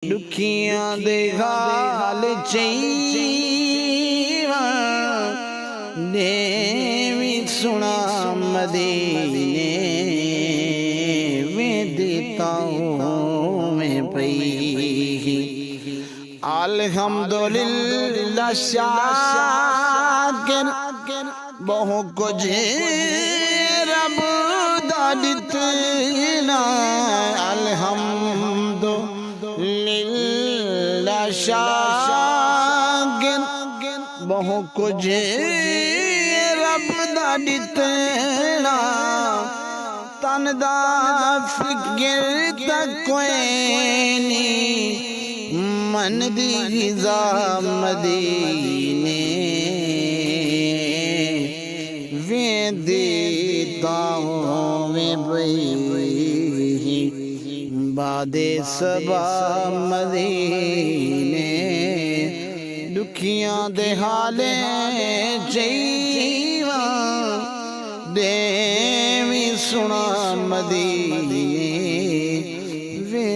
दुखियां दे हाल चईवा देवी सुना मदीने में देताओं में पई अल्हम्दुलिल्लाह शाकिर बहु कुछ रब दा दितना अल्हम्दुलिल्लाह शाकिर बहु कुछ रब दा दितना तन दा फिक्र तक कोई नहीं मन दी गिज़ा मदीने देताओं में पई बादे सबा मदीने दुखियां दे हाले चईवा देवी सुना मदीने वे